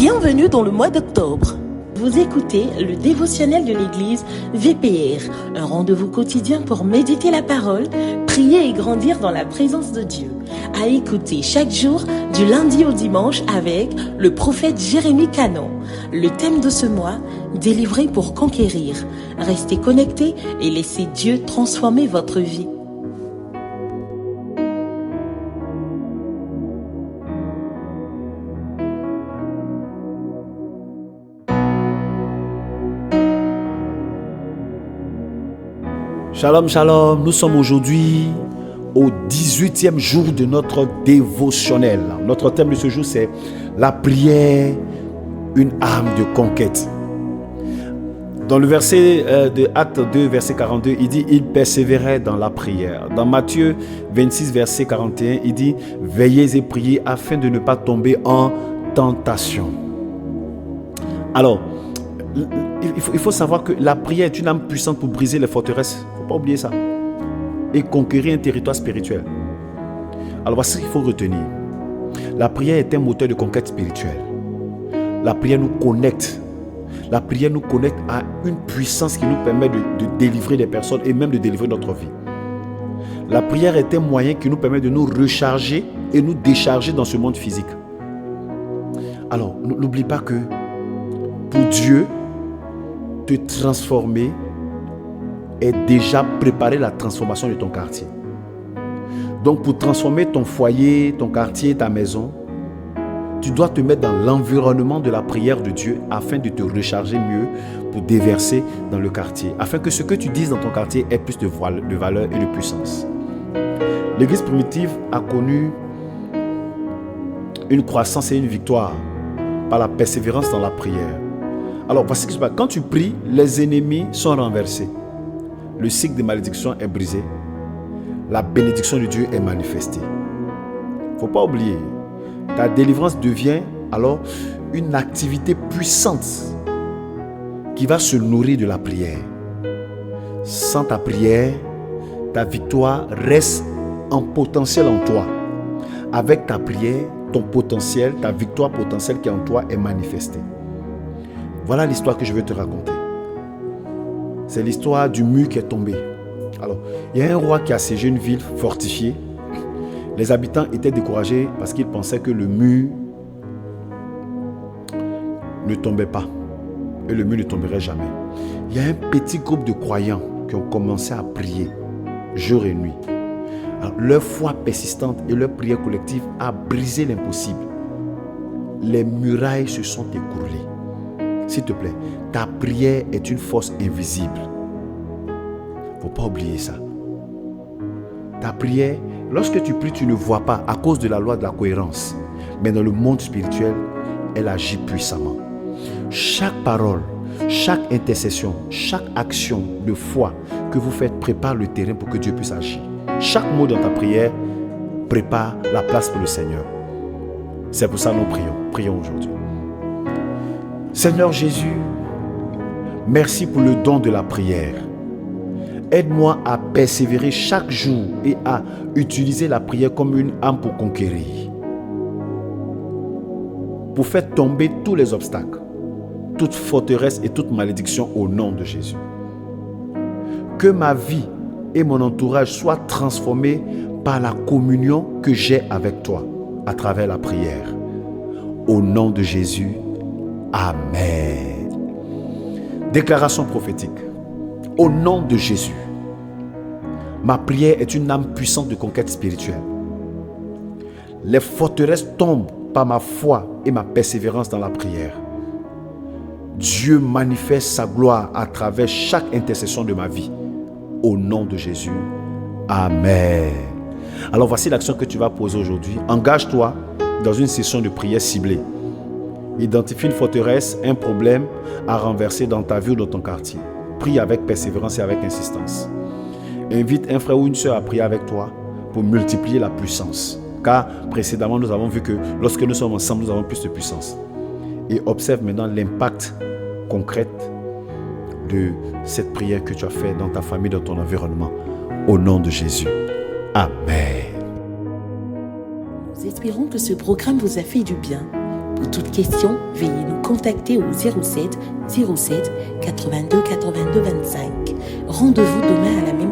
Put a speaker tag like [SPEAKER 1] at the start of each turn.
[SPEAKER 1] Bienvenue dans le mois d'octobre. Vous écoutez le dévotionnel de l'église VPR, un rendez-vous quotidien pour méditer la parole, prier et grandir dans la présence de Dieu. À écouter chaque jour du lundi au dimanche avec le prophète Jérémie Canon. Le thème de ce mois, délivrer pour conquérir. Restez connectés et laissez Dieu transformer votre vie.
[SPEAKER 2] Shalom, shalom, nous sommes aujourd'hui au 18e jour de notre dévotionnel. Notre thème de ce jour, c'est la prière, une arme de conquête. Dans le verset de Acte 2, verset 42, il dit « Il persévérait dans la prière ». Dans Matthieu 26, verset 41, il dit « Veillez et priez afin de ne pas tomber en tentation ». Alors, il faut savoir que la prière est une arme puissante pour briser les forteresses. Il ne faut pas oublier ça. Et conquérir un territoire spirituel. Alors voici ce qu'il faut retenir. La prière est un moteur de conquête spirituelle. La prière nous connecte. La prière nous connecte à une puissance qui nous permet de délivrer des personnes et même de délivrer notre vie. La prière est un moyen qui nous permet de nous recharger et nous décharger dans ce monde physique. Alors, n'oublie pas que pour Dieu, te transformer est déjà préparer la transformation de ton quartier. Donc pour transformer ton foyer, ton quartier, ta maison, tu dois te mettre dans l'environnement de la prière de Dieu afin de te recharger mieux pour déverser dans le quartier, afin que ce que tu dises dans ton quartier ait plus de valeur et de puissance. L'église primitive a connu une croissance et une victoire par la persévérance dans la prière. Alors, voici ce qui se passe. Quand tu pries, les ennemis sont renversés. Le cycle de malédiction est brisé. La bénédiction de Dieu est manifestée. Il ne faut pas oublier. Ta délivrance devient alors une activité puissante qui va se nourrir de la prière. Sans ta prière, ta victoire reste en potentiel en toi. Avec ta prière, ton potentiel, ta victoire potentielle qui est en toi est manifestée. Voilà l'histoire que je veux te raconter. C'est l'histoire du mur qui est tombé. Alors, il y a un roi qui a assiégé une ville fortifiée. Les habitants étaient découragés parce qu'ils pensaient que le mur ne tombait pas. Et le mur ne tomberait jamais. Il y a un petit groupe de croyants qui ont commencé à prier jour et nuit. Alors, leur foi persistante et leur prière collective a brisé l'impossible. Les murailles se sont écroulées. S'il te plaît, ta prière est une force invisible. Il ne faut pas oublier ça. Ta prière, lorsque tu pries, tu ne vois pas à cause de la loi de la cohérence. Mais dans le monde spirituel, elle agit puissamment. Chaque parole, chaque intercession, chaque action de foi que vous faites prépare le terrain pour que Dieu puisse agir. Chaque mot dans ta prière prépare la place pour le Seigneur. C'est pour ça que nous prions. Prions aujourd'hui. Seigneur Jésus, merci pour le don de la prière. Aide-moi à persévérer chaque jour et à utiliser la prière comme une arme pour conquérir. Pour faire tomber tous les obstacles, toute forteresse et toute malédiction au nom de Jésus. Que ma vie et mon entourage soient transformés par la communion que j'ai avec toi à travers la prière. Au nom de Jésus. Amen. Déclaration prophétique. Au nom de Jésus, ma prière est une arme puissante de conquête spirituelle. Les forteresses tombent par ma foi et ma persévérance dans la prière. Dieu manifeste sa gloire à travers chaque intercession de ma vie. Au nom de Jésus. Amen. Alors voici l'action que tu vas poser aujourd'hui. Engage-toi dans une session de prière ciblée. Identifie une forteresse, un problème à renverser dans ta vie ou dans ton quartier. Prie avec persévérance et avec insistance. Invite un frère ou une sœur à prier avec toi pour multiplier la puissance. Car précédemment, nous avons vu que lorsque nous sommes ensemble, nous avons plus de puissance. Et observe maintenant l'impact concret de cette prière que tu as faite dans ta famille, dans ton environnement. Au nom de Jésus. Amen.
[SPEAKER 1] Nous espérons que ce programme vous a fait du bien. Pour toute question, veuillez nous contacter au 07 07 82 82 25. Rendez-vous demain à la même